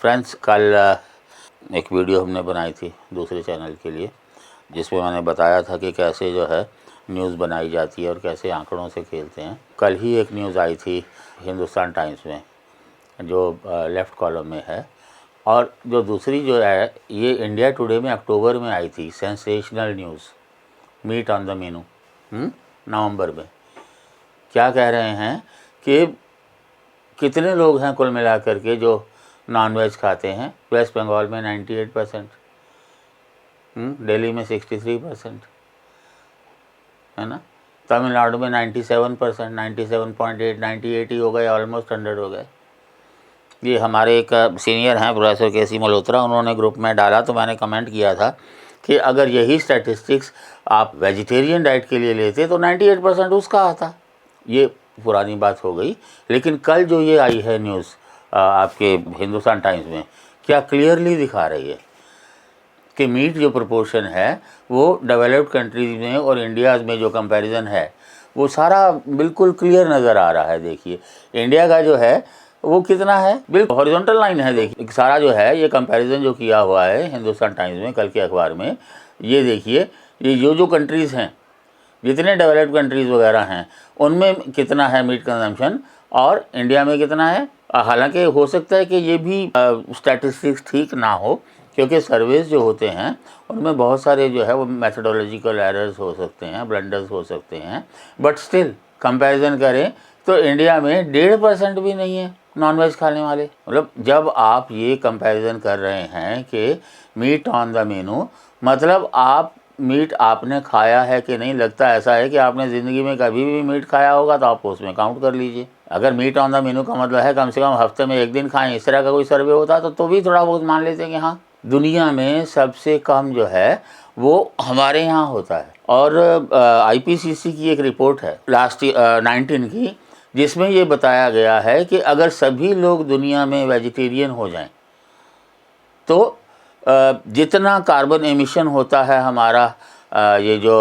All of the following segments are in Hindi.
फ्रेंड्स, कल एक वीडियो हमने बनाई थी दूसरे चैनल के लिए, जिसमें मैंने बताया था कि कैसे जो है न्यूज़ बनाई जाती है और कैसे आंकड़ों से खेलते हैं। कल ही एक न्यूज़ आई थी हिंदुस्तान टाइम्स में, जो लेफ़्ट कॉलम में है, और जो दूसरी जो है ये इंडिया टुडे में अक्टूबर में आई थी, sensational news, meat on the menu, नवंबर में। क्या कह रहे हैं कि कितने लोग हैं कुल मिलाकर के जो नॉनवेज खाते हैं। वेस्ट बंगाल में 98%, दिल्ली में 63%, है ना। तमिलनाडु में 97%, 97.8, 98 ही हो गए, ऑलमोस्ट 100 हो गए। ये हमारे एक सीनियर हैं प्रोफेसर के.सी. मल्होत्रा, उन्होंने ग्रुप में डाला, तो मैंने कमेंट किया था कि अगर यही स्टैटिस्टिक्स आप वेजिटेरियन डाइट के लिए लेते तो 98% उसका आता। ये पुरानी बात हो गई। लेकिन कल जो ये आई है न्यूज़ आपके हिंदुस्तान टाइम्स में, क्या क्लियरली दिखा रही है कि मीट जो प्रोपोर्शन है वो डेवलप्ड कंट्रीज़ में और इंडिया में जो कंपैरिजन है वो सारा बिल्कुल क्लियर नज़र आ रहा है। देखिए इंडिया का जो है वो कितना है, बिल्कुल हॉरिजॉन्टल लाइन है। देखिए सारा जो है ये कंपैरिजन जो किया हुआ है हिंदुस्तान टाइम्स में कल के अखबार में, ये देखिए ये जो कंट्रीज़ हैं, जितने डेवलप्ड कंट्रीज़ वगैरह हैं, उनमें कितना है मीट कंजम्पशन और इंडिया में कितना है। हालांकि हो सकता है कि ये भी स्टैटिस्टिक्स ठीक ना हो, क्योंकि सर्वेज जो होते हैं उनमें बहुत सारे जो है वो मेथडोलॉजिकल एरर्स हो सकते हैं, ब्लंडर्स हो सकते हैं, बट स्टिल कंपैरिजन करें तो इंडिया में 1.5% भी नहीं है नॉनवेज खाने वाले। मतलब जब आप ये कंपैरिजन कर रहे हैं कि मीट ऑन द मेनू, मतलब आप मीट आपने खाया है कि नहीं। लगता ऐसा है कि आपने ज़िंदगी में कभी भी मीट खाया होगा तो आप उसमें काउंट कर लीजिए। अगर मीट ऑन द मेनू का मतलब है कम से कम हफ्ते में 1 दिन खाएं, इस तरह का कोई सर्वे होता तो भी थोड़ा बहुत मान लेते हैं कि हाँ, दुनिया में सबसे कम जो है वो हमारे यहाँ होता है। और IPCC की एक रिपोर्ट है लास्ट 19 की, जिसमें ये बताया गया है कि अगर सभी लोग दुनिया में वेजिटेरियन हो जाएं तो जितना कार्बन एमिशन होता है हमारा ये जो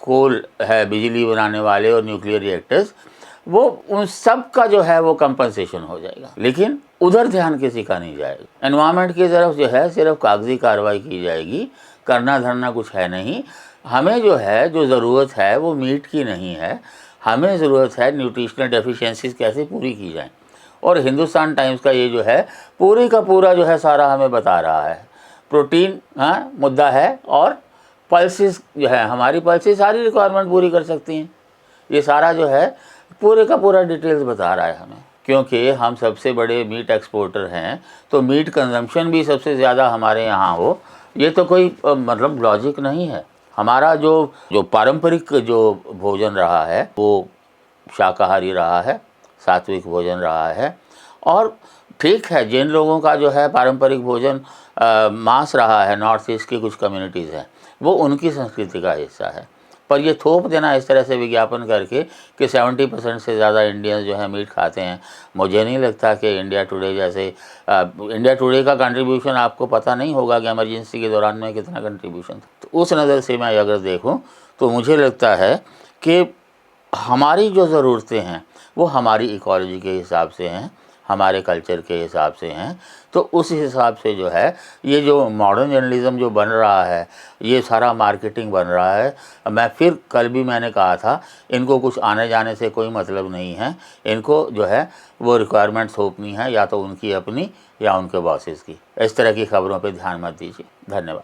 कोल है, बिजली बनाने वाले और न्यूक्लियर रिएक्टर्स, वो उन सब का जो है वो कंपनसेशन हो जाएगा। लेकिन उधर ध्यान किसी का नहीं जाएगा। एनवायरनमेंट की तरफ जो है सिर्फ कागजी कार्रवाई की जाएगी, करना धरना कुछ है नहीं। हमें जो है जो ज़रूरत है वो मीट की नहीं है, हमें ज़रूरत है न्यूट्रिशनल डेफिशिएंसीज कैसे पूरी की जाएँ। और हिंदुस्तान टाइम्स का ये जो है पूरी का पूरा जो है सारा हमें बता रहा है। प्रोटीन मुद्दा है, और पल्सेस जो है, हमारी पल्सेस सारी रिक्वायरमेंट पूरी कर सकती हैं। ये सारा जो है पूरे का पूरा डिटेल्स बता रहा है हमें। क्योंकि हम सबसे बड़े मीट एक्सपोर्टर हैं, तो मीट कंजम्पशन भी सबसे ज़्यादा हमारे यहाँ हो, ये तो कोई मतलब लॉजिक नहीं है। हमारा जो पारंपरिक जो भोजन रहा है वो शाकाहारी रहा है, सात्विक भोजन रहा है। और ठीक है, जिन लोगों का जो है पारंपरिक भोजन मांस रहा है, नॉर्थ ईस्ट की कुछ कम्युनिटीज़ हैं, वो उनकी संस्कृति का हिस्सा है। पर ये थोप देना इस तरह से विज्ञापन करके कि 70% से ज़्यादा इंडियंस जो है मीट खाते हैं, मुझे नहीं लगता कि इंडिया टुडे जैसे इंडिया टुडे का कंट्रीब्यूशन आपको पता नहीं होगा कि इमरजेंसी के दौरान में कितना कंट्रीब्यूशन था। तो उस नज़र से मैं अगर देखूँ तो मुझे लगता है कि हमारी जो ज़रूरतें हैं वो हमारी इकोलॉजी के हिसाब से हैं, हमारे कल्चर के हिसाब से हैं। तो उस हिसाब से जो है ये जो मॉडर्न जर्नलिज़म जो बन रहा है, ये सारा मार्केटिंग बन रहा है। मैं फिर कल भी मैंने कहा था, इनको कुछ आने जाने से कोई मतलब नहीं है। इनको जो है वो रिक्वायरमेंट थोपनी है, या तो उनकी अपनी या उनके बॉसेस की। इस तरह की खबरों पे ध्यान मत दीजिए। धन्यवाद।